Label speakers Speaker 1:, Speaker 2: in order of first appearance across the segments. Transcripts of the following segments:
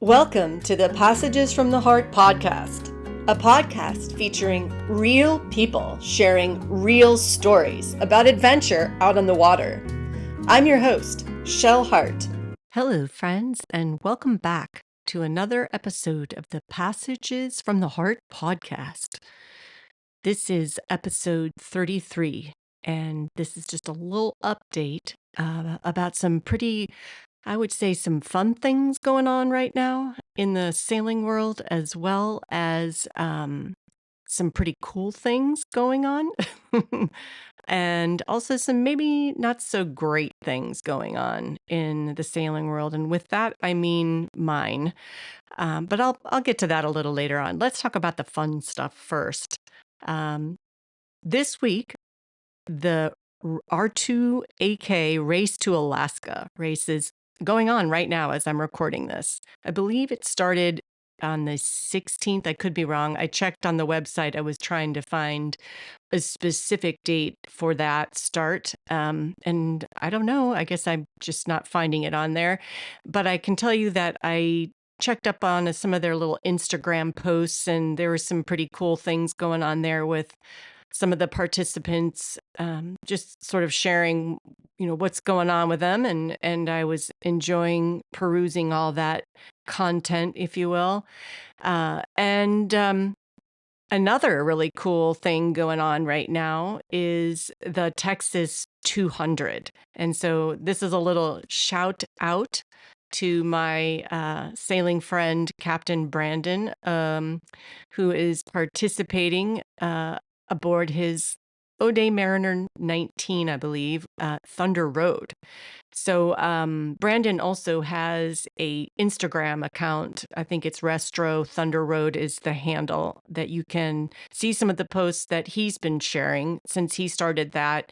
Speaker 1: Welcome to the Passages from the Heart podcast, a podcast featuring real people sharing real stories about adventure out on the water. I'm your host, Shell Hart.
Speaker 2: Hello, friends, and welcome back to another episode of the Passages from the Heart podcast. This is episode 33, and this is just a little update about some pretty, I would say, some fun things going on right now in the sailing world, as well as some pretty cool things going on. And also some maybe not so great things going on in the sailing world. And with that, I mean mine. But I'll get to that a little later on. Let's talk about the fun stuff first. This week, the R2AK Race to Alaska race is going on right now as I'm recording this. I believe it started on the 16th. I could be wrong. I checked on the website. I was trying to find a specific date for that start. And I don't know. I guess I'm just not finding it on there. But I can tell you that I checked up on some of their little Instagram posts, and there were some pretty cool things going on there with some of the participants just sort of sharing, what's going on with them. And I was enjoying perusing all that content, if you will. And another really cool thing going on right now is the Texas 200. And so this is a little shout out to my sailing friend, Captain Brandon, who is participating aboard his O'Day Mariner 19, I believe, Thunder Road. So Brandon also has a Instagram account. I think it's Restro Thunder Road is the handle that you can see some of the posts that he's been sharing since he started that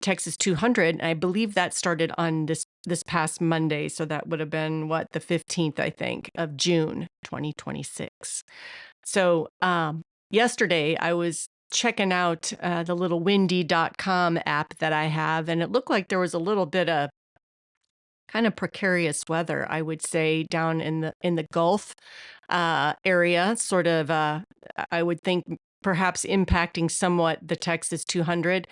Speaker 2: Texas 200. And I believe that started on this past Monday. So that would have been the 15th, I think, of June 2026. So yesterday I was checking out the little windy.com app that I have, and it looked like there was a little bit of kind of precarious weather, I would say, down in the Gulf area, sort of, I would think perhaps impacting somewhat the Texas 200.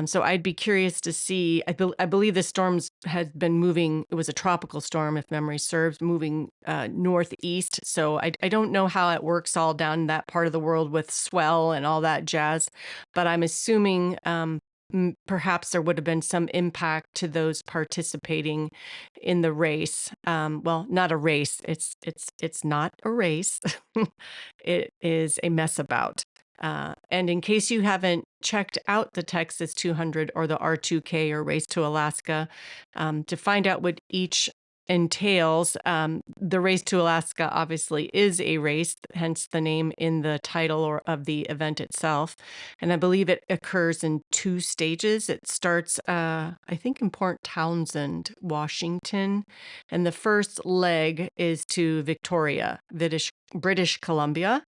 Speaker 2: So I'd be curious to see, I believe the storms had been moving, it was a tropical storm, if memory serves, moving northeast. So I don't know how it works all down that part of the world with swell and all that jazz, but I'm assuming perhaps there would have been some impact to those participating in the race. Well, not a race. It's not a race. It is a mess about. And in case you haven't checked out the Texas 200 or the R2K or Race to Alaska, to find out what each entails, the Race to Alaska obviously is a race, hence the name in the title or of the event itself. And I believe it occurs in 2 stages. It starts, I think, in Port Townsend, Washington. And the first leg is to Victoria, British Columbia.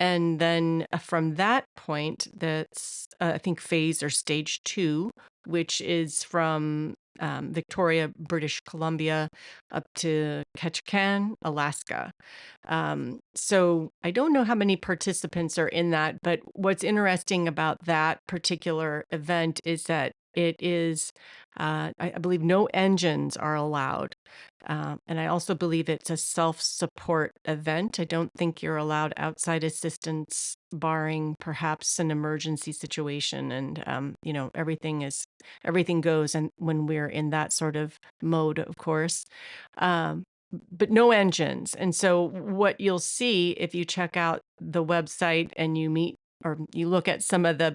Speaker 2: And then from that point, that's, I think, phase or stage 2, which is from Victoria, British Columbia, up to Ketchikan, Alaska. So I don't know how many participants are in that, but what's interesting about that particular event is that it is, I believe, no engines are allowed. And I also believe it's a self-support event. I don't think you're allowed outside assistance, barring perhaps an emergency situation. And, everything goes and when we're in that sort of mode, of course. But no engines. And so what you'll see if you check out the website and you meet or you look at some of the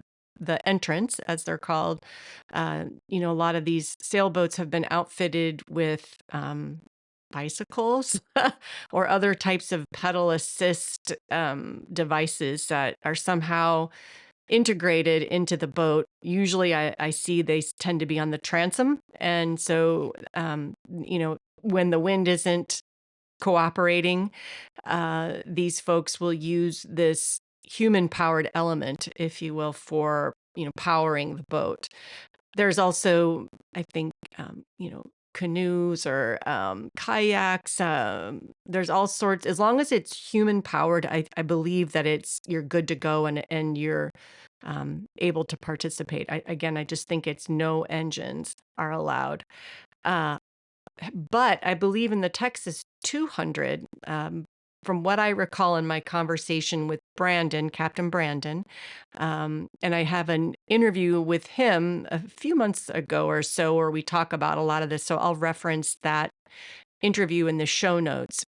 Speaker 2: entrants, as they're called, a lot of these sailboats have been outfitted with bicycles or other types of pedal assist devices that are somehow integrated into the boat. Usually I see they tend to be on the transom. And so, when the wind isn't cooperating, these folks will use this human-powered element, if you will, for, powering the boat. There's also, I think, canoes or kayaks. There's all sorts. As long as it's human powered, I believe that you're good to go and you're able to participate. Again, I just think it's no engines are allowed. Uh, but I believe in the Texas 200. From what I recall in my conversation with Brandon, Captain Brandon, and I have an interview with him a few months ago or so where we talk about a lot of this. So I'll reference that interview in the show notes.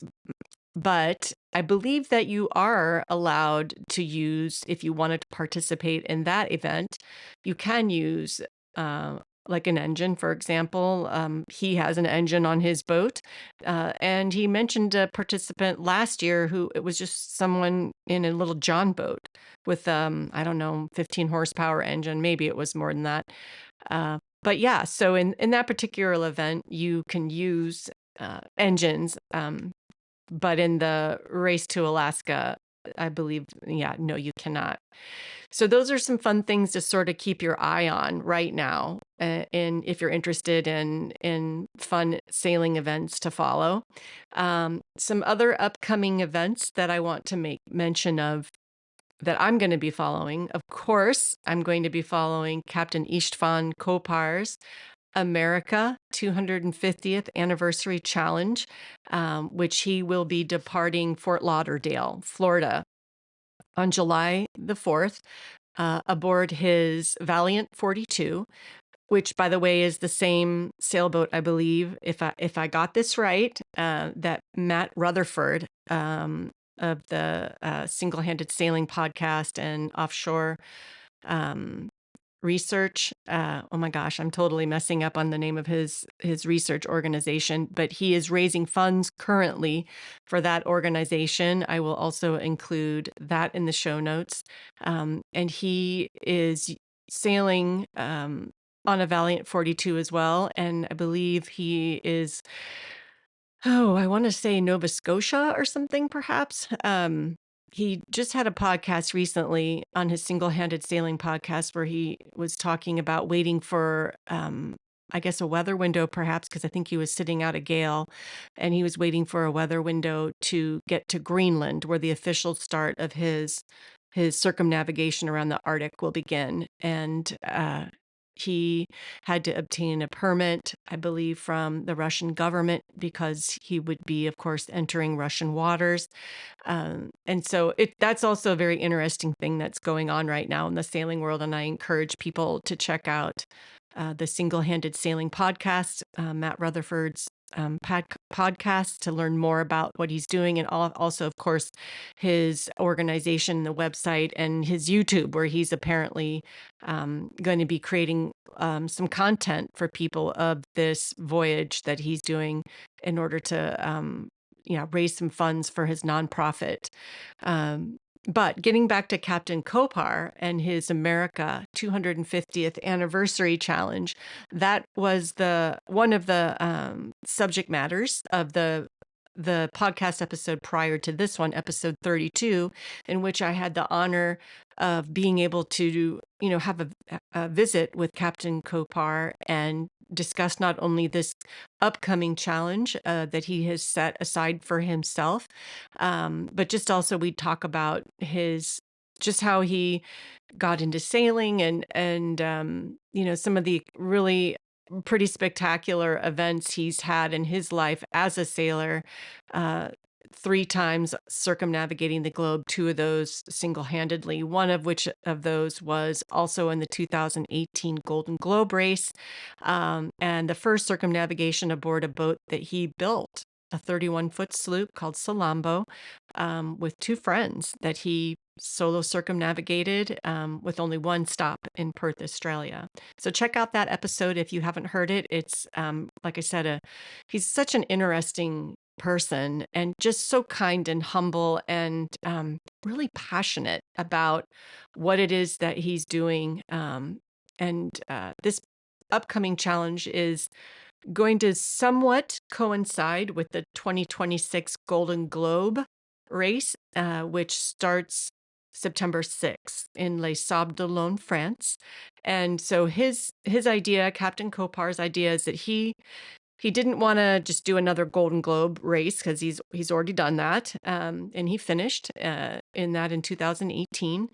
Speaker 2: But I believe that you are allowed to use, if you wanted to participate in that event, you can use like an engine, for example. He has an engine on his boat. And he mentioned a participant last year who it was just someone in a little John boat with, I don't know, 15 horsepower engine. Maybe it was more than that. But yeah, so in that particular event, you can use engines. But in the race to Alaska, I believe, yeah, no, you cannot. So those are some fun things to sort of keep your eye on right now, and if you're interested in fun sailing events to follow. Some other upcoming events that I want to make mention of that I'm going to be following. Of course, I'm going to be following Captain Istvan Kopar's America 250th Anniversary Challenge, which he will be departing Fort Lauderdale, Florida, on July the 4th, aboard his Valiant 42, which, by the way, is the same sailboat, I believe, if I got this right, that Matt Rutherford of the Single-Handed Sailing podcast and offshore um, research. Oh my gosh, I'm totally messing up on the name of his research organization, but he is raising funds currently for that organization. I will also include that in the show notes. And he is sailing on a Valiant 42 as well. And I believe he is, oh, I want to say Nova Scotia or something, perhaps. He just had a podcast recently on his single-handed sailing podcast where he was talking about waiting for, I guess, a weather window, perhaps, because I think he was sitting out a gale, and he was waiting for a weather window to get to Greenland, where the official start of his circumnavigation around the Arctic will begin. And he had to obtain a permit, I believe, from the Russian government because he would be, of course, entering Russian waters. And so that's also a very interesting thing that's going on right now in the sailing world. And I encourage people to check out the Single-Handed Sailing podcast, Matt Rutherford's podcast, to learn more about what he's doing, and also, of course, his organization, the website, and his YouTube, where he's apparently going to be creating some content for people of this voyage that he's doing in order to raise some funds for his nonprofit. But getting back to Captain Kopar and his America 250th Anniversary Challenge, that was one of the subject matters of the podcast episode prior to this one, episode 32, in which I had the honor of being able to, have a visit with Captain Kopar and discuss not only this upcoming challenge that he has set aside for himself, but just also we talk about just how he got into sailing and some of the really pretty spectacular events he's had in his life as a sailor, 3 times circumnavigating the globe, 2 of those single-handedly, one of which of those was also in the 2018 Golden Globe race, and the first circumnavigation aboard a boat that he built, a 31-foot sloop called Salambo, with 2 friends that he solo circumnavigated with only 1 stop in Perth, Australia. So check out that episode if you haven't heard it. It's, like I said, he's such an interesting person and just so kind and humble and really passionate about what it is that he's doing. And this upcoming challenge is going to somewhat coincide with the 2026 Golden Globe race, which starts September 6th in Les Sables d'Olonne, France. And so his idea, Captain Kopar's idea, is that he he didn't want to just do another Golden Globe race because he's already done that, and he finished in that in 2018,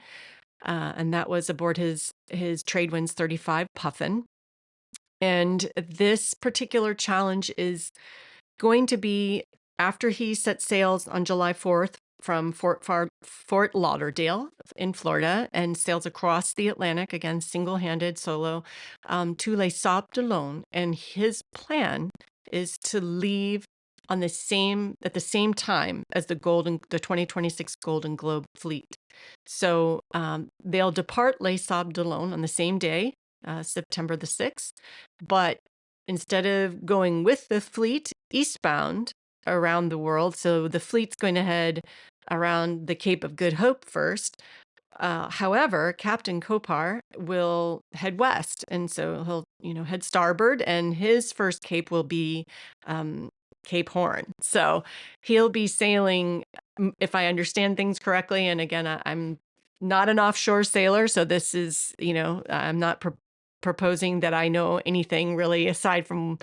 Speaker 2: and that was aboard his Tradewinds 35 Puffin. And this particular challenge is going to be after he sets sails on July 4th from Fort Lauderdale in Florida and sails across the Atlantic, again, single-handed solo, to Les Sables d'Olonne. And his plan is to leave at the same time as the 2026 Golden Globe fleet. So they'll depart Les Sables d'Olonne on the same day, September the 6th, but instead of going with the fleet eastbound around the world, so the fleet's going to head around the Cape of Good Hope first. However, Captain Kopar will head west, and so he'll head starboard, and his first cape will be Cape Horn. So he'll be sailing, if I understand things correctly, and again, I'm not an offshore sailor, so this is, I'm not proposing that I know anything really aside from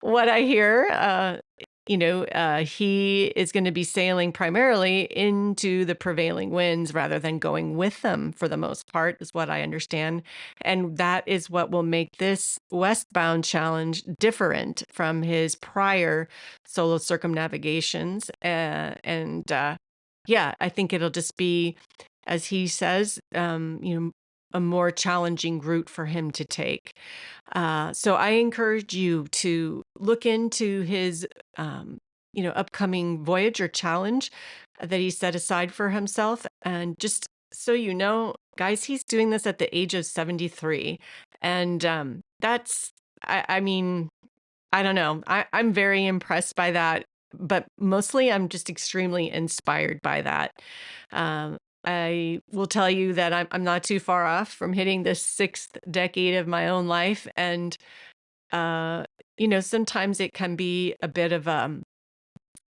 Speaker 2: what I hear. He is going to be sailing primarily into the prevailing winds rather than going with them for the most part, is what I understand. And that is what will make this westbound challenge different from his prior solo circumnavigations. Yeah, I think it'll just be, as he says, a more challenging route for him to take. So I encourage you to look into his, upcoming voyage or challenge that he set aside for himself. And just so you know, guys, he's doing this at the age of 73. And I mean, I don't know. I'm very impressed by that, but mostly I'm just extremely inspired by that. I will tell you that I'm not too far off from hitting the sixth decade of my own life. And, sometimes it can be a bit of a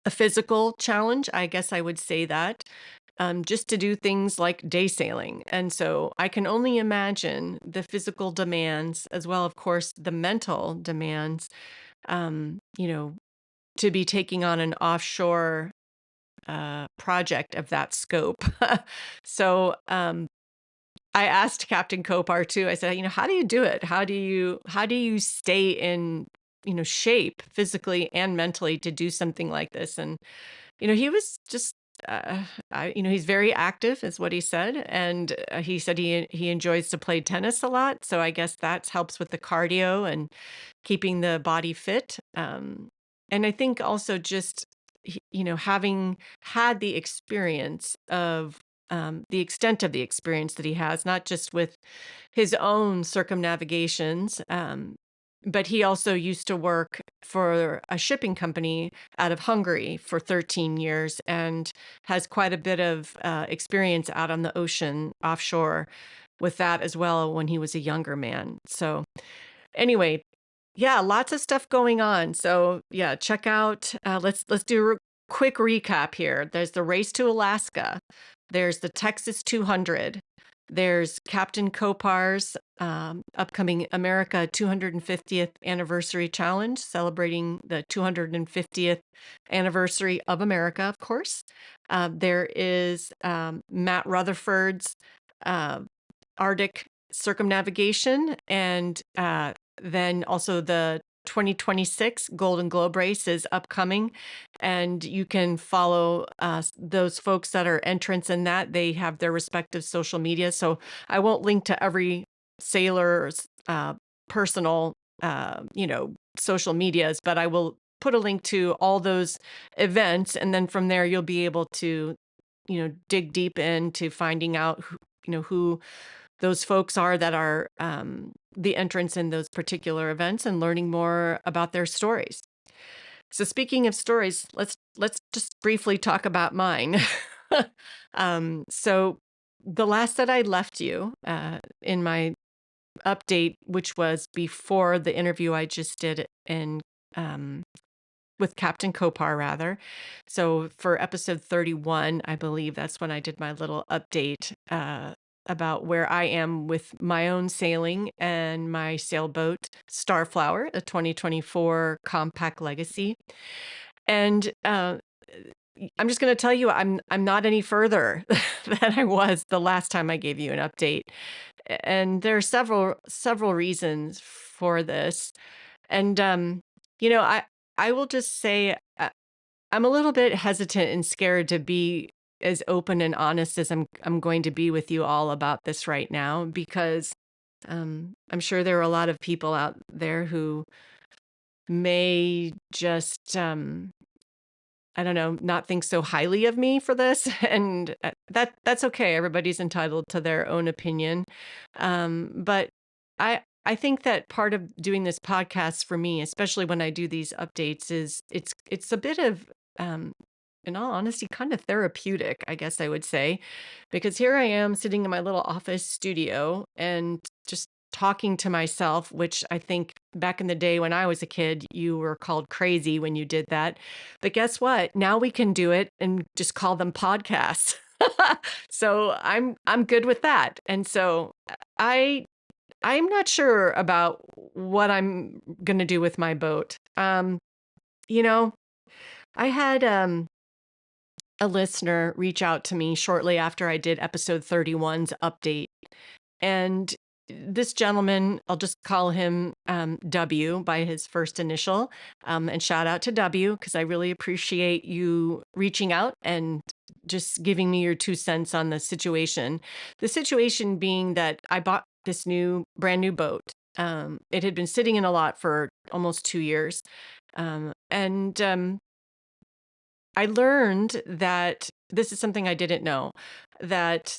Speaker 2: physical challenge, I guess I would say that, just to do things like day sailing. And so I can only imagine the physical demands, as well, of course, the mental demands, um, you know, to be taking on an offshore project of that scope. So I asked Captain Kopar too. I said, how do you do it? How do you stay in shape physically and mentally to do something like this? And he was just. He's very active, is what he said, and he said he enjoys to play tennis a lot. So I guess that helps with the cardio and keeping the body fit. And I think also just having had the experience of the extent of the experience that he has, not just with his own circumnavigations, but he also used to work for a shipping company out of Hungary for 13 years and has quite a bit of experience out on the ocean offshore with that as well when he was a younger man. So anyway, yeah, lots of stuff going on. So yeah, check out. Let's do a quick recap here. There's the Race to Alaska. There's the Texas 200. There's Captain Kopar's upcoming America 250th Anniversary Challenge, celebrating the 250th anniversary of America, of course. There is Matt Rutherford's Arctic circumnavigation, and then also the 2026 Golden Globe race is upcoming, and you can follow those folks that are entrants in that. They have their respective social media, so I won't link to every sailor's personal, social medias, but I will put a link to all those events, and then from there you'll be able to, dig deep into finding out who those folks are that are the entrants in those particular events and learning more about their stories. So speaking of stories, let's just briefly talk about mine. So the last that I left you in my update, which was before the interview I just did in with Captain Kopar, rather. So for episode 31, I believe that's when I did my little update about where I am with my own sailing and my sailboat, Starflower, a 2024 Com-Pac Legacy. And I'm just going to tell you, I'm not any further than I was the last time I gave you an update. And there are several reasons for this. And I will just say I'm a little bit hesitant and scared to be as open and honest as I'm going to be with you all about this right now, because I'm sure there are a lot of people out there who may just I don't know, not think so highly of me for this, and that's okay. Everybody's entitled to their own opinion, but I think that part of doing this podcast for me, especially when I do these updates, is it's a bit of um, in all honesty, kind of therapeutic, I guess I would say, because here I am sitting in my little office studio and just talking to myself, which I think back in the day when I was a kid, you were called crazy when you did that. But guess what? Now we can do it and just call them podcasts. So I'm good with that. And so I I'm not sure about what I'm going to do with my boat. You know, I had a listener reach out to me shortly after I did episode 31's update. And this gentleman, I'll just call him W by his first initial. And shout out to W, because I really appreciate you reaching out and just giving me your 2 cents on the situation. The situation being that I bought this brand new boat. It had been sitting in a lot for almost 2 years. And I learned that this is something I didn't know, that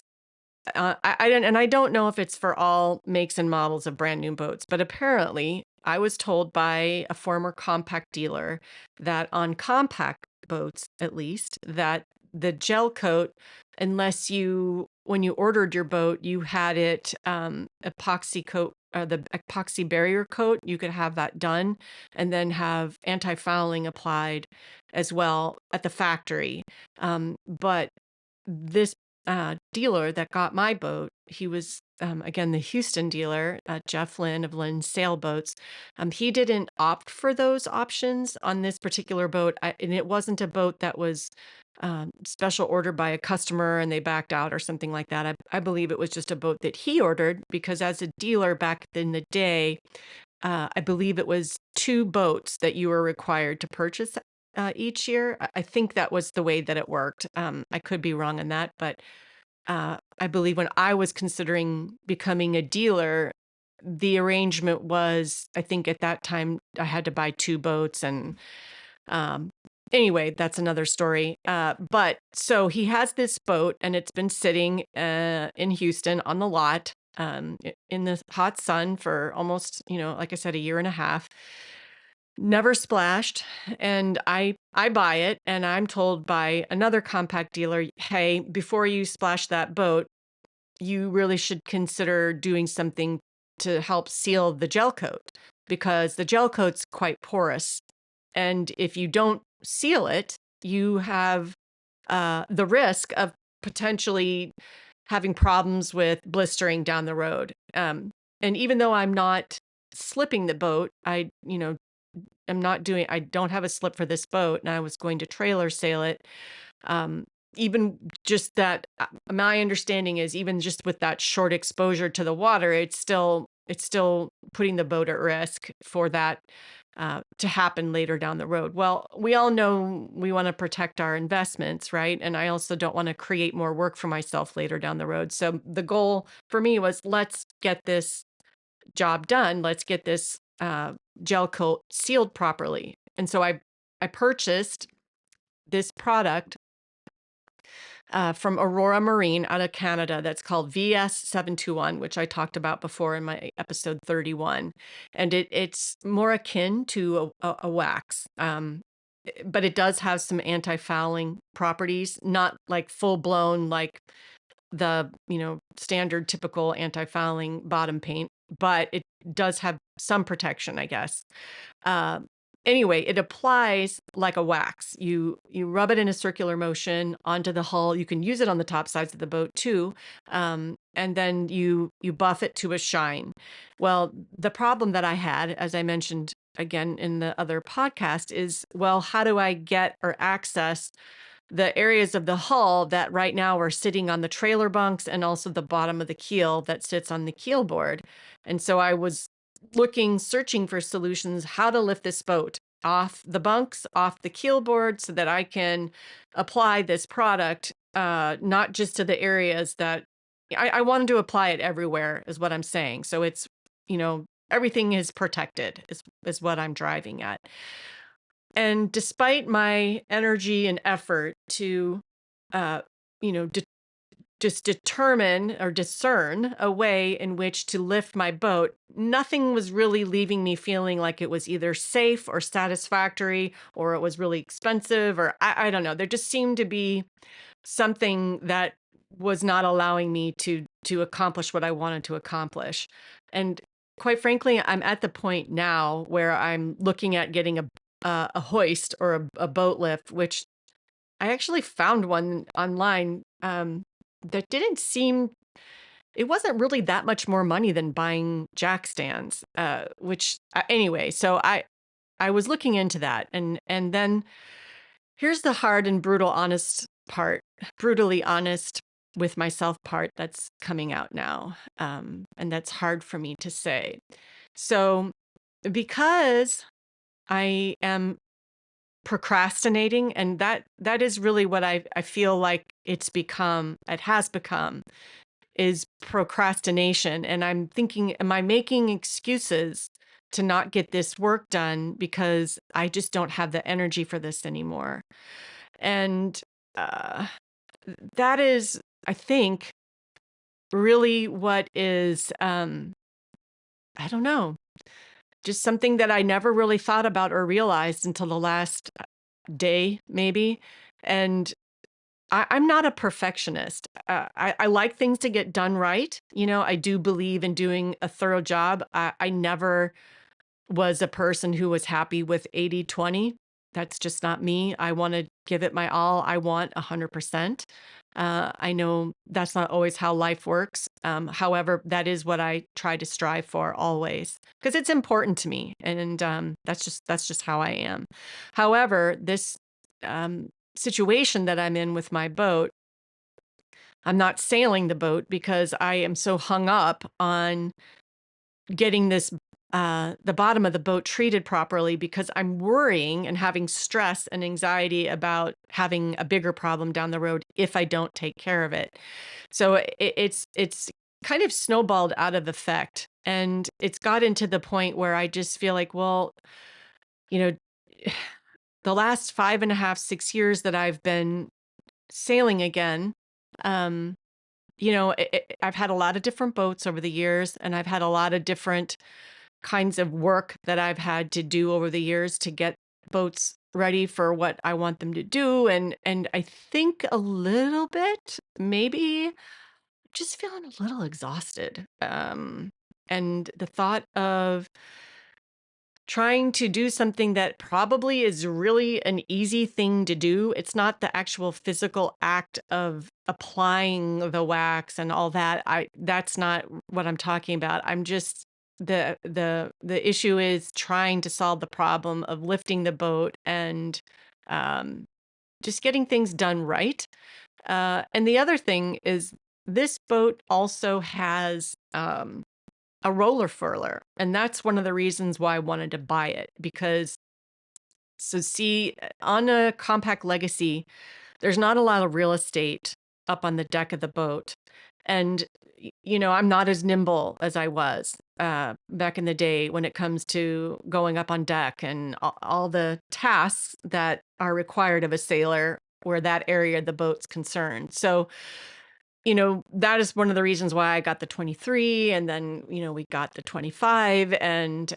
Speaker 2: I don't know if it's for all makes and models of brand new boats, but apparently I was told by a former compact dealer that on compact boats, at least, that the gel coat, unless when you ordered your boat, you had it epoxy coat, the epoxy barrier coat, you could have that done and then have anti-fouling applied as well at the factory. But this dealer that got my boat, he was again the Houston dealer, Jeff Lynn of Lynn's Sailboats. He didn't opt for those options on this particular boat, and it wasn't a boat that was special ordered by a customer and they backed out or something like that. I believe it was just a boat that he ordered because, as a dealer back in the day, I believe it was 2 boats that you were required to purchase each year. I think that was the way that it worked. I could be wrong on that, but I believe when I was considering becoming a dealer, the arrangement was, I think at that time I had to buy 2 boats, and um, anyway, that's another story. But so he has this boat, and it's been sitting in Houston on the lot in the hot sun for almost, like I said, a year and a half. Never splashed, and I buy it, and I'm told by another compact dealer, "Hey, before you splash that boat, you really should consider doing something to help seal the gel coat, because the gel coat's quite porous, and if you don't seal it, you have the risk of potentially having problems with blistering down the road." And even though I'm not slipping the boat, I don't have a slip for this boat, and I was going to trailer sail it. Even just that, my understanding is even just with that short exposure to the water, it's still putting the boat at risk for that to happen later down the road. Well, we all know we want to protect our investments, right? And I also don't want to create more work for myself later down the road. So the goal for me was, let's get this job done. Let's get this gel coat sealed properly. And so I purchased this product from Aurora Marine out of Canada that's called VS721, which I talked about before in my episode 31. And it's more akin to a wax. But it does have some anti-fouling properties, not like full blown like the standard typical anti-fouling bottom paint, but it does have some protection, I guess. anyway, it applies like a wax. You rub it in a circular motion onto the hull. You can use it on the top sides of the boat too, and then you buff it to a shine. Well, the problem that I had, as I mentioned again in the other podcast, is, well, how do I get or access the areas of the hull that right now are sitting on the trailer bunks and also the bottom of the keel that sits on the keel board? And so I was searching for solutions, how to lift this boat off the bunks, off the keel board, so that I can apply this product, not just to the areas that I wanted to apply it everywhere, is what I'm saying. So it's, everything is protected, is what I'm driving at. And despite my energy and effort to, uh, you know, de- just determine or discern a way in which to lift my boat, nothing was really leaving me feeling like it was either safe or satisfactory, or it was really expensive, or I don't know. There just seemed to be something that was not allowing me to accomplish what I wanted to accomplish. And quite frankly, I'm at the point now where I'm looking at getting a hoist or a boat lift, which I actually found one online, that didn't seem, it wasn't really that much more money than buying jack stands, which anyway, so I was looking into that, and then here's the hard and brutally honest with myself part that's coming out now, and that's hard for me to say. So because I am procrastinating, and that is really what I feel like it has become, is procrastination. And I'm thinking, am I making excuses to not get this work done because I just don't have the energy for this anymore? And uh, that is, I think, really what is, I don't know, just something that I never really thought about or realized until the last day, maybe. And I'm not a perfectionist. I like things to get done right. I do believe in doing a thorough job. I never was a person who was happy with 80/20. That's just not me. I want to give it my all. I want 100%. I know that's not always how life works. However, that is what I try to strive for always, because it's important to me, and that's just how I am. However, this situation that I'm in with my boat, I'm not sailing the boat because I am so hung up on getting the bottom of the boat treated properly, because I'm worrying and having stress and anxiety about having a bigger problem down the road if I don't take care of it. So it's kind of snowballed out of effect, and it's gotten to the point where I just feel like, well, you know, the last 5.5, 6 years that I've been sailing again, um, I've had a lot of different boats over the years, and I've had a lot of different kinds of work that I've had to do over the years to get boats ready for what I want them to do. And I think a little bit, maybe just feeling a little exhausted. And the thought of trying to do something that probably is really an easy thing to do. It's not the actual physical act of applying the wax and all that. That's not what I'm talking about. I'm just the issue is trying to solve the problem of lifting the boat and um, just getting things done right. And the other thing is, this boat also has a roller furler. And that's one of the reasons why I wanted to buy it. Because, so see, on a Com-Pac Legacy, there's not a lot of real estate up on the deck of the boat. And, I'm not as nimble as I was back in the day when it comes to going up on deck and all the tasks that are required of a sailor where that area of the boat's concerned. So, that is one of the reasons why I got the 23, and then, we got the 25. And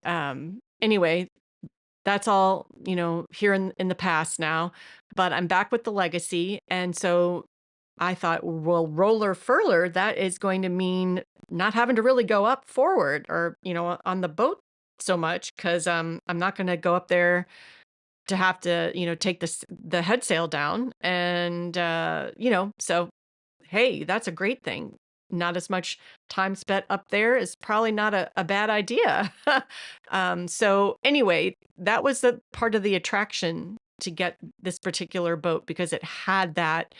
Speaker 2: anyway, that's all, here in the past now. But I'm back with the Legacy. And so I thought, well, roller furler, that is going to mean not having to really go up forward or, on the boat so much because I'm not going to go up there to have to, take the head sail down. And, so hey, that's a great thing. Not as much time spent up there is probably not a bad idea. So anyway, that was the part of the attraction to get this particular boat because it had that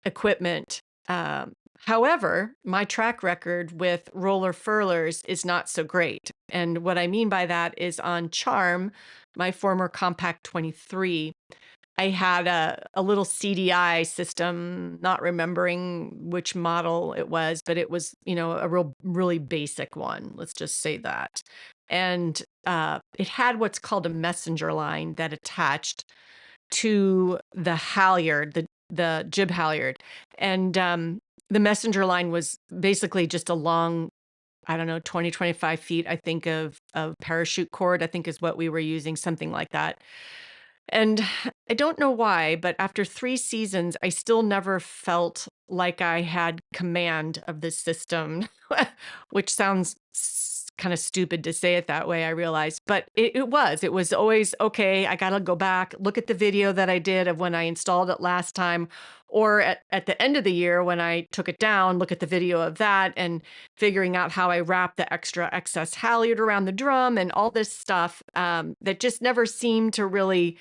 Speaker 2: equipment. Um, However, my track record with roller furlers is not so great. And what I mean by that is on Charm, my former Compact 23, I had a little CDI system, not remembering which model it was, but it was, a really basic one. Let's just say that. And it had what's called a messenger line that attached to the halyard, the jib halyard. And the messenger line was basically just a long, I don't know, 20, 25 feet, I think, of parachute cord, I think is what we were using, something like that. And I don't know why, but after 3 seasons, I still never felt like I had command of the system, which sounds kind of stupid to say it that way, I realize, but it was. It was always, okay, I got to go back, look at the video that I did of when I installed it last time, or at the end of the year when I took it down, look at the video of that and figuring out how I wrap the extra excess halyard around the drum and all this stuff that just never seemed to really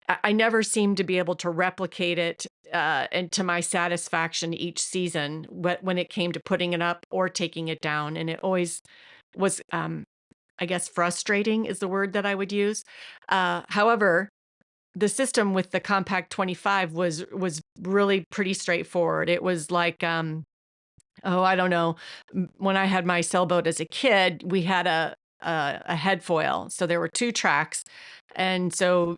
Speaker 2: I never seemed to be able to replicate it and to my satisfaction each season when it came to putting it up or taking it down. And it always was, I guess, frustrating is the word that I would use. However, the system with the Compact 25 was really pretty straightforward. It was like, oh, I don't know. When I had my sailboat as a kid, we had a head foil. So there were 2 tracks. And so,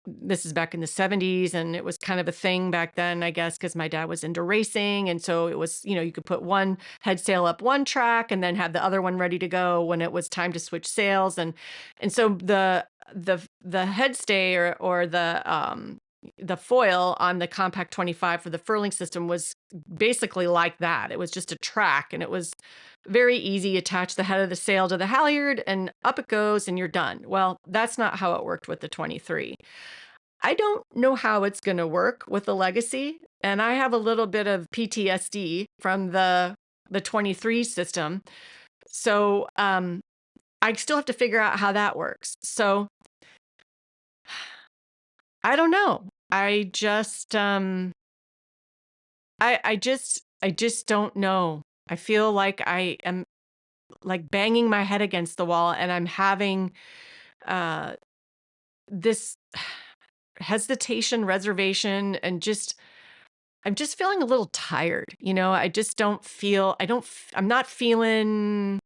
Speaker 2: this is back in the 70s and it was kind of a thing back then, I guess, because my dad was into racing. And so it was, you could put one head sail up one track and then have the other one ready to go when it was time to switch sails. And so the head stay or the foil on the Compact 25 for the furling system was basically like that. It was just a track and it was very easy. Attach the head of the sail to the halyard and up it goes and you're done. Well, that's not how it worked with the 23. I don't know how it's going to work with the Legacy, and I have a little bit of PTSD from the 23 system. So, I still have to figure out how that works. So, I don't know. I just don't know. I feel like I am like banging my head against the wall and I'm having uh this hesitation, reservation, and I'm just feeling a little tired. I just don't feel I don't f- I'm not feeling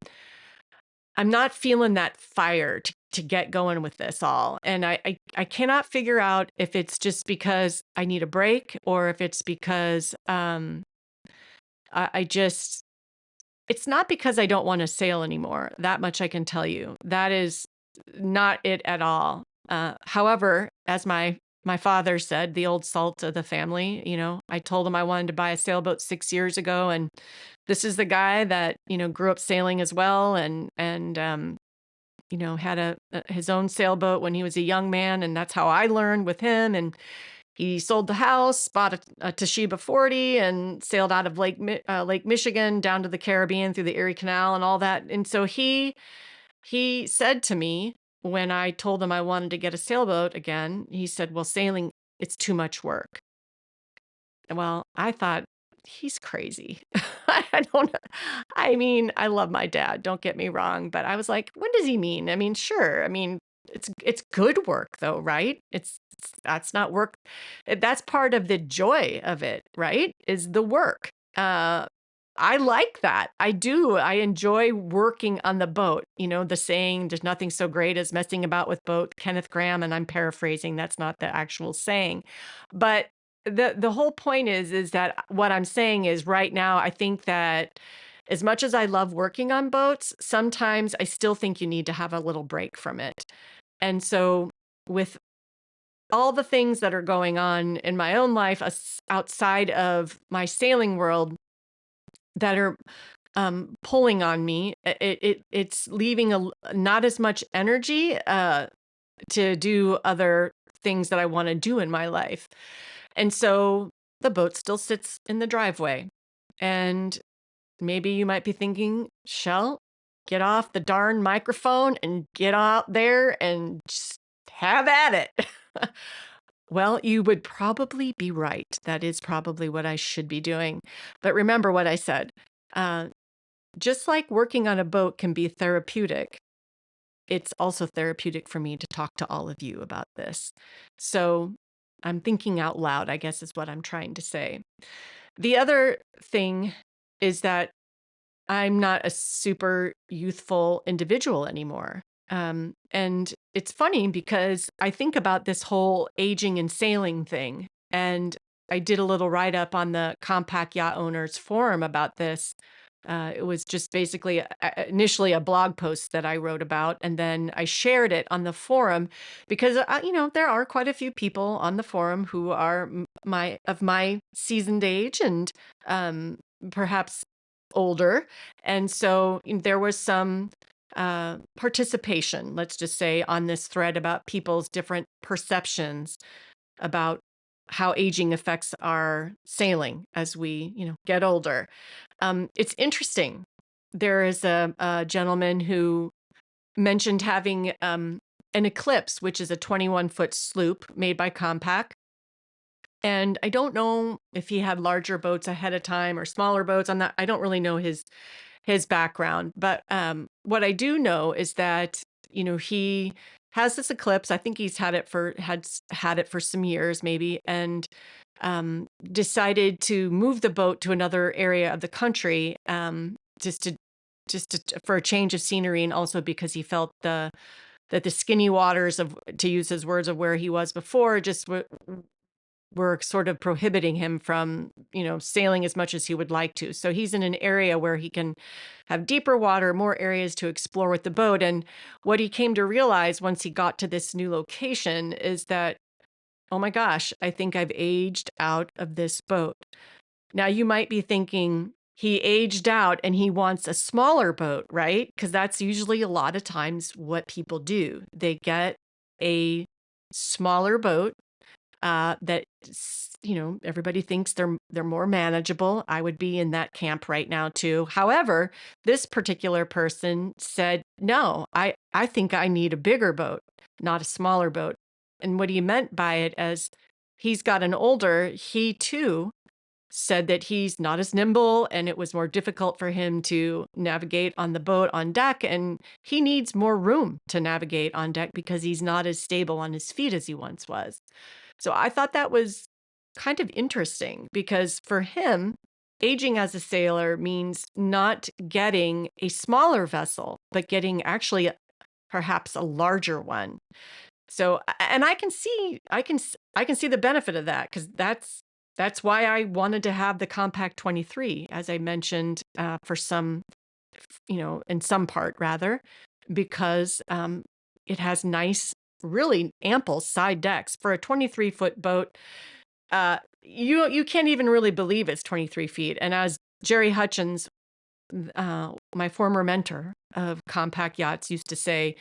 Speaker 2: that fire to get going with this all. And I cannot figure out if it's just because I need a break or if it's because I just it's not because I don't want to sail anymore. That much I can tell you. That is not it at all. However, as my father said, the old salt of the family, I told him I wanted to buy a sailboat 6 years ago, and this is the guy that grew up sailing as well, and had his own sailboat when he was a young man, and that's how I learned with him. And he sold the house, bought a Toshiba 40, and sailed out of Lake Michigan down to the Caribbean through the Erie Canal and all that. And so he said to me when I told him I wanted to get a sailboat again, he said, "Well, sailing, it's too much work." Well, I thought he's crazy. I don't. I mean, I love my dad. Don't get me wrong, but I was like, what does he mean? I mean, sure. I mean, it's good work though, right? That's not work. That's part of the joy of it, right? Is the work. I like that. I do. I enjoy working on the boat. The saying, there's nothing so great as messing about with boat, Kenneth Graham, and I'm paraphrasing. That's not the actual saying. But the whole point is that what I'm saying is right now, I think that as much as I love working on boats, sometimes I still think you need to have a little break from it. And so with all the things that are going on in my own life outside of my sailing world that are pulling on me. It's leaving not as much energy to do other things that I want to do in my life. And so the boat still sits in the driveway. And maybe you might be thinking, Shell, get off the darn microphone and get out there and just have at it. Well, you would probably be right. That is probably what I should be doing. But remember what I said. Uh, just like working on a boat can be therapeutic, it's also therapeutic for me to talk to all of you about this. So I'm thinking out loud, I guess is what I'm trying to say. The other thing is that I'm not a super youthful individual anymore. And it's funny because I think about this whole aging and sailing thing. And I did a little write up on the Com-Pac Yacht Owners Forum about this. It was just basically initially a blog post that I wrote about, and then I shared it on the forum because there are quite a few people on the forum who are my seasoned age and perhaps older, and so there was some participation, let's just say, on this thread about people's different perceptions about how aging affects our sailing as we, get older. It's interesting. There is a gentleman who mentioned having an Eclipse, which is a 21-foot sloop made by Com-Pac. And I don't know if he had larger boats ahead of time or smaller boats. I don't really know his background, but what I do know is that he has this Eclipse. I think he's had it for some years, maybe, and decided to move the boat to another area of the country, just to for a change of scenery, and also because he felt that the skinny waters of, to use his words, of where he was before, just were sort of prohibiting him from, sailing as much as he would like to. So he's in an area where he can have deeper water, more areas to explore with the boat. And what he came to realize once he got to this new location is that, oh my gosh, I think I've aged out of this boat. Now you might be thinking he aged out and he wants a smaller boat, right? Because that's usually a lot of times what people do. They get a smaller boat that everybody thinks they're more manageable. I would be in that camp right now too. However, this particular person said, "No, I think I need a bigger boat, not a smaller boat." And what he meant by it, as he's gotten older, he too said that he's not as nimble and it was more difficult for him to navigate on the boat on deck, and he needs more room to navigate on deck because he's not as stable on his feet as he once was. So I thought that was kind of interesting because for him, aging as a sailor means not getting a smaller vessel, but getting actually perhaps a larger one. So, and I can see the benefit of that, because that's why I wanted to have the Com-Pac 23, as I mentioned, for some, in some part rather, because it has nice, really ample side decks for a 23-foot boat. You can't even really believe it's 23 feet. And as Jerry Hutchins, my former mentor of Com-Pac yachts, used to say,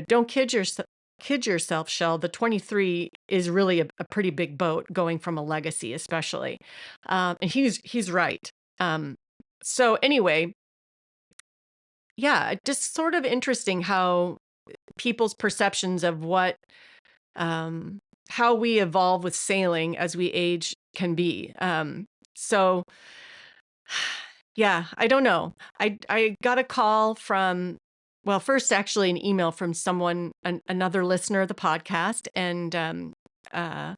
Speaker 2: don't kid yourself, Shell. The 23 is really a pretty big boat, going from a Legacy, especially. And he's right. So anyway, yeah, just sort of interesting how people's perceptions of how we evolve with sailing as we age can be. So yeah, I don't know. I got a call from, well, first actually an email from someone, another listener of the podcast, and uh,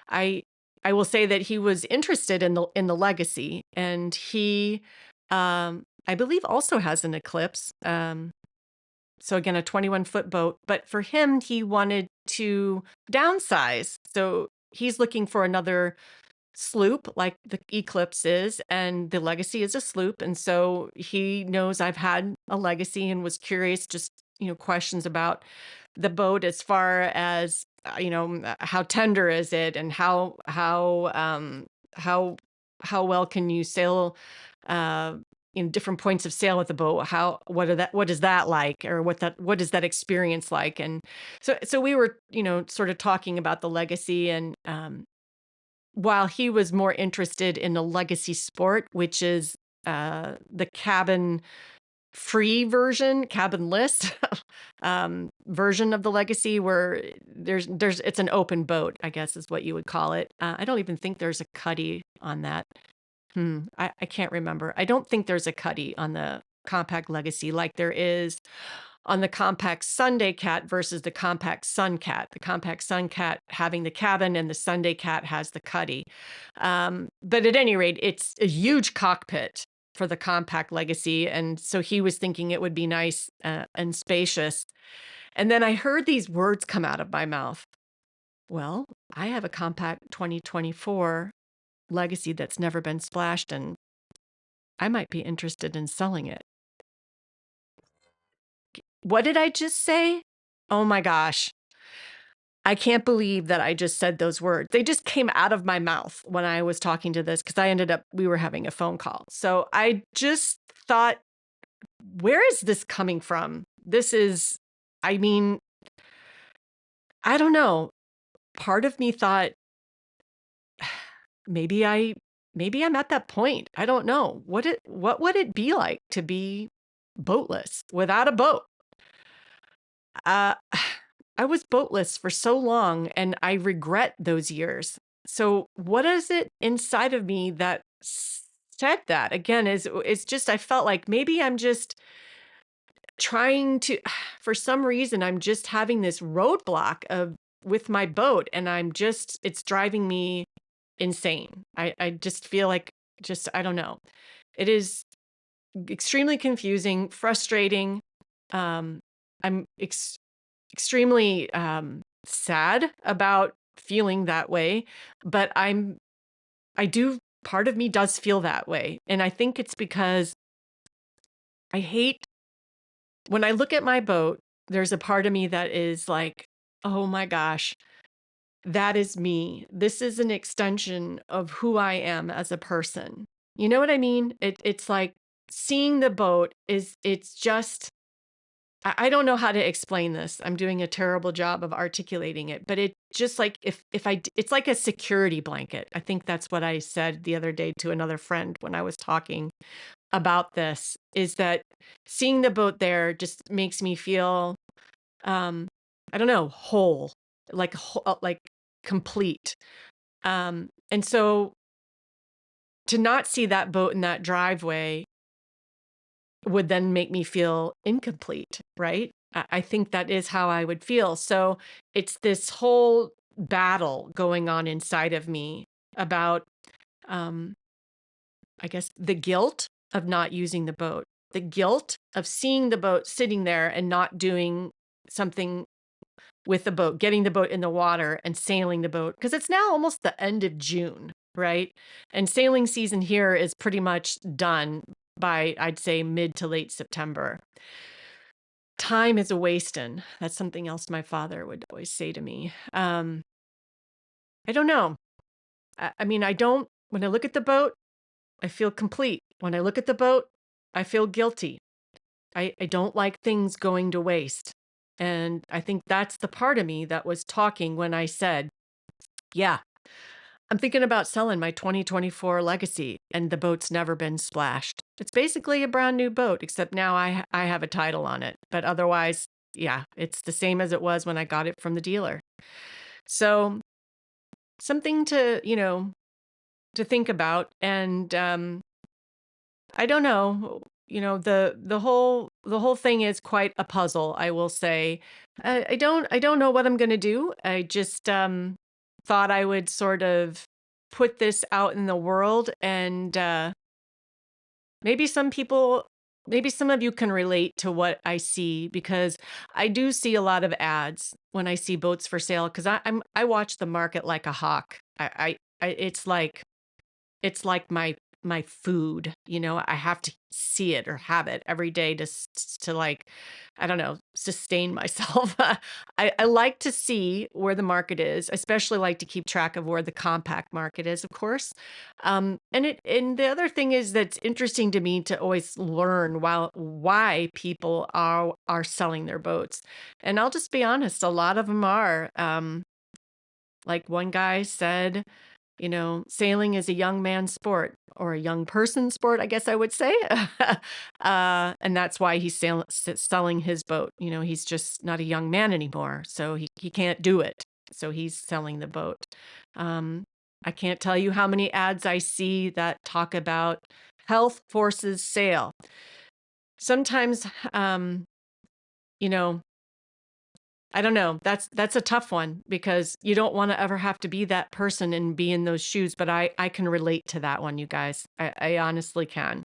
Speaker 2: I I will say that he was interested in the Legacy, and he I believe also has an Eclipse. So again, a 21-foot boat, but for him, he wanted to downsize. So he's looking for another sloop like the Eclipse is, and the Legacy is a sloop. And so he knows I've had a Legacy and was curious, just, questions about the boat as far as, how tender is it, and how well can you sail different points of sail with the boat. What is that like, or what is that experience like? And so we were, sort of talking about the Legacy, and while he was more interested in the Legacy Sport, which is the cabin free version, cabinless version of the Legacy, where it's an open boat, I guess is what you would call it. I don't even think there's a cuddy on that. I can't remember. I don't think there's a cuddy on the Com-Pac Legacy like there is on the Com-Pac Sunday Cat versus the Com-Pac Sun Cat. The Com-Pac Sun Cat having the cabin, and the Sunday Cat has the cuddy. But at any rate, it's a huge cockpit for the Com-Pac Legacy, and so he was thinking it would be nice and spacious. And then I heard these words come out of my mouth. Well, I have a Com-Pac 2024 Legacy that's never been splashed, and I might be interested in selling it. What did I just say? Oh my gosh. I can't believe that I just said those words. They just came out of my mouth when I was talking to this, because we were having a phone call. So I just thought, where is this coming from? I mean, I don't know. Part of me thought, maybe I'm at that point. I don't know. What would it be like to be boatless, without a boat? I was boatless for so long, and I regret those years. So what is it inside of me that said that? Again, it's just, I felt like maybe I'm just trying to, for some reason, I'm just having this roadblock with my boat, and it's driving me insane. I just feel like, I don't know. It is extremely confusing, frustrating. I'm extremely sad about feeling that way, but part of me does feel that way. And I think it's because I hate, when I look at my boat, there's a part of me that is like, oh my gosh, that is me. This is an extension of who I am as a person. You know what I mean? It's like seeing the boat it's just, I don't know how to explain this. I'm doing a terrible job of articulating it, but it's just like, it's like a security blanket. I think that's what I said the other day to another friend when I was talking about this, is that seeing the boat there just makes me feel, I don't know, whole, like complete. And so to not see that boat in that driveway would then make me feel incomplete, right? I think that is how I would feel. So it's this whole battle going on inside of me about, I guess, the guilt of not using the boat, the guilt of seeing the boat sitting there and not doing something with the boat, getting the boat in the water and sailing the boat, because it's now almost the end of June, right? And sailing season here is pretty much done by, I'd say, mid to late September. Time is a wasting. That's something else my father would always say to me. I don't know. I mean, when I look at the boat, I feel complete. When I look at the boat, I feel guilty. I don't like things going to waste. And I think that's the part of me that was talking when I said, yeah, I'm thinking about selling my 2024 Legacy, and the boat's never been splashed. It's basically a brand new boat, except now I have a title on it. But otherwise, yeah, it's the same as it was when I got it from the dealer. So something to think about. And I don't know, the whole thing is quite a puzzle, I will say. I don't know what I'm going to do. I just thought I would sort of put this out in the world, and maybe some of you can relate to what I see, because I do see a lot of ads when I see boats for sale, because I watch the market like a hawk. It's like my food, I have to see it or have it every day to like, I don't know, sustain myself. I like to see where the market is. I especially like to keep track of where the compact market is, of course. And the other thing is that's interesting to me to always learn why people are selling their boats. And I'll just be honest, a lot of them are. Like one guy said, sailing is a young man's sport or a young person's sport, I guess I would say. And that's why he's selling his boat. He's just not a young man anymore, so he can't do it. So he's selling the boat. Um, I can't tell you how many ads I see that talk about health forces sail. Sometimes, you know, I don't know. That's a tough one because you don't want to ever have to be that person and be in those shoes. But I can relate to that one, you guys. I honestly can.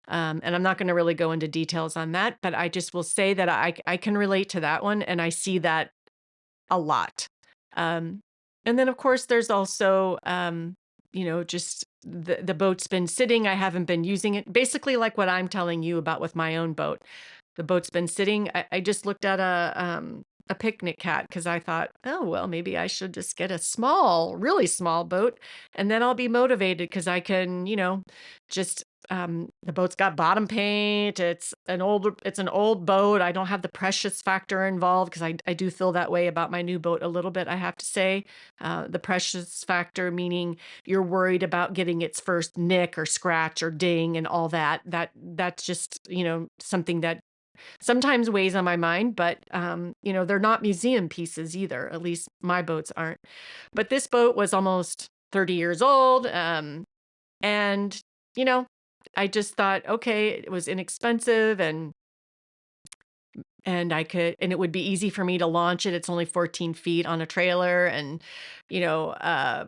Speaker 2: And I'm not going to really go into details on that, but I just will say that I can relate to that one, and I see that a lot. Um, and then of course there's also just the boat's been sitting. I haven't been using it. Basically, like what I'm telling you about with my own boat. The boat's been sitting. I just looked at a picnic cat because I thought, oh well, maybe I should just get a small, really small boat, and then I'll be motivated because I can, just the boat's got bottom paint. It's an old boat. I don't have the precious factor involved because I do feel that way about my new boat a little bit, I have to say. The precious factor meaning you're worried about getting its first nick or scratch or ding and all that. That's just, something that sometimes weighs on my mind, but they're not museum pieces either. At least my boats aren't. But this boat was almost 30 years old. And, you know, I just thought, okay, it was inexpensive and it would be easy for me to launch it. It's only 14 feet on a trailer. And, you know, uh,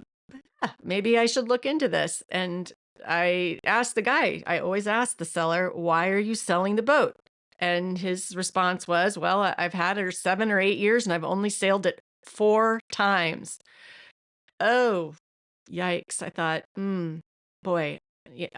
Speaker 2: maybe I should look into this. And I asked the guy, I always ask the seller, why are you selling the boat? And his response was, well, I've had her 7 or 8 years and I've only sailed it 4 times. Oh, yikes. I thought, boy, yeah,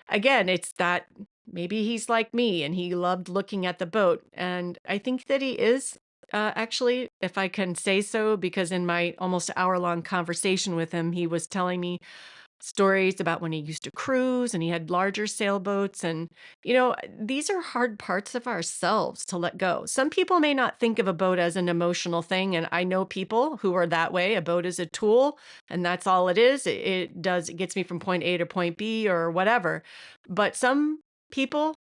Speaker 2: again, it's that maybe he's like me and he loved looking at the boat. And I think that he is, actually, if I can say so, because in my almost hour-long conversation with him, he was telling me stories about when he used to cruise and he had larger sailboats. And, these are hard parts of ourselves to let go. Some people may not think of a boat as an emotional thing. And I know people who are that way. A boat is a tool and that's all it is. It gets me from point A to point B or whatever. But some people,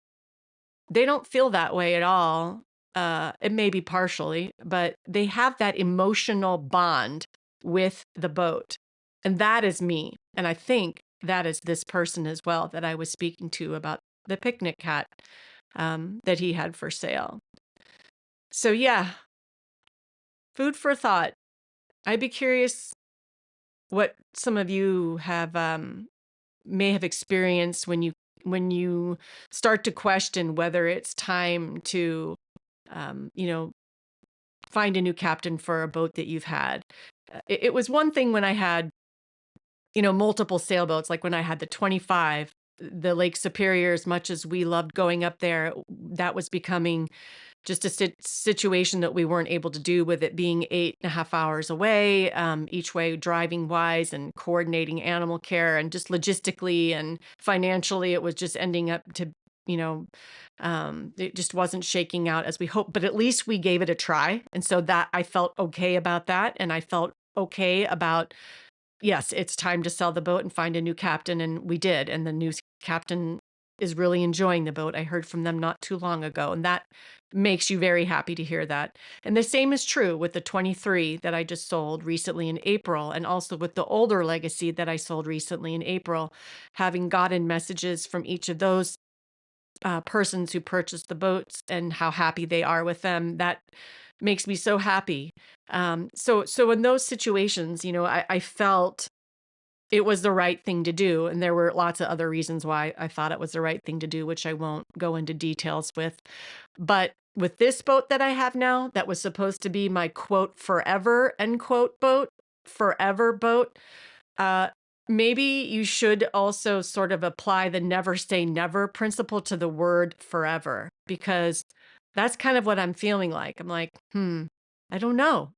Speaker 2: they don't feel that way at all. It may be partially, but they have that emotional bond with the boat. And that is me. And I think that is this person as well that I was speaking to about the picnic cat that he had for sale. So, yeah, food for thought. I'd be curious what some of you may have experienced when you start to question whether it's time to um, you know find a new captain for a boat that you've had. It was one thing when I had multiple sailboats, like when I had the 25, the Lake Superior. As much as we loved going up there, that was becoming just a situation that we weren't able to do with it being 8.5 hours away, each way, driving wise and coordinating animal care, and just logistically and financially, it was just ending up to, it just wasn't shaking out as we hoped, but at least we gave it a try. And so that I felt okay about that. And I felt okay about, yes, it's time to sell the boat and find a new captain. And we did. And the new captain is really enjoying the boat. I heard from them not too long ago, and that makes you very happy to hear that. And the same is true with the 23 that I just sold recently in April, and also with the older Legacy that I sold recently in April, having gotten messages from each of those persons who purchased the boats and how happy they are with them. That makes me so happy. So in those situations, I felt it was the right thing to do. And there were lots of other reasons why I thought it was the right thing to do, which I won't go into details with. But with this boat that I have now, that was supposed to be my quote forever end quote boat, forever boat. Uh, Maybe you should also sort of apply the never say never principle to the word forever, because That's kind of what I'm feeling like. I'm like, I don't know.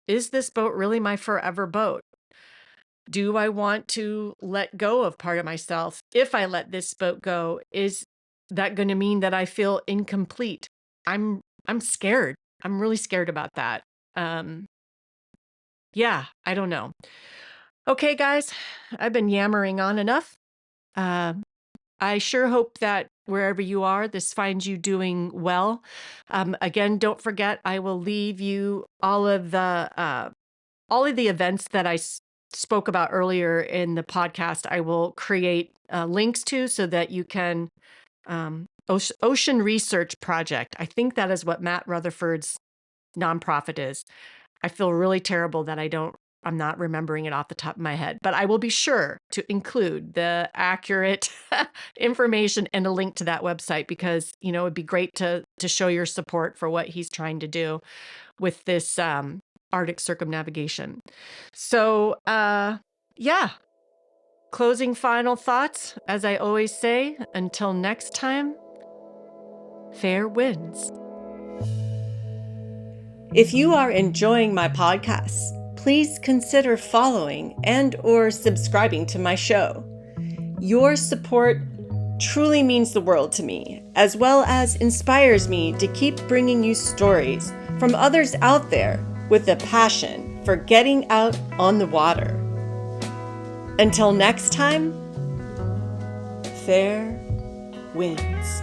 Speaker 2: Is this boat really my forever boat? Do I want to let go of part of myself? If I let this boat go, is that going to mean that I feel incomplete? I'm scared. I'm really scared about that. Um, yeah, I don't know. Okay, guys, I've been yammering on enough. Uh, I sure hope that wherever you are, this finds you doing well. Again, don't forget, I will leave you all of the events that I spoke about earlier in the podcast. I will create links to so that you can Ocean Research Project. I think that is what Matt Rutherford's nonprofit is. I feel really terrible that I'm not remembering it off the top of my head, but I will be sure to include the accurate information and a link to that website because, it'd be great to show your support for what he's trying to do with this Arctic circumnavigation. So, yeah, closing final thoughts, as I always say, until next time, fair winds.
Speaker 1: If you are enjoying my podcasts, please consider following and/or subscribing to my show. Your support truly means the world to me, as well as inspires me to keep bringing you stories from others out there with a passion for getting out on the water. Until next time, fair winds.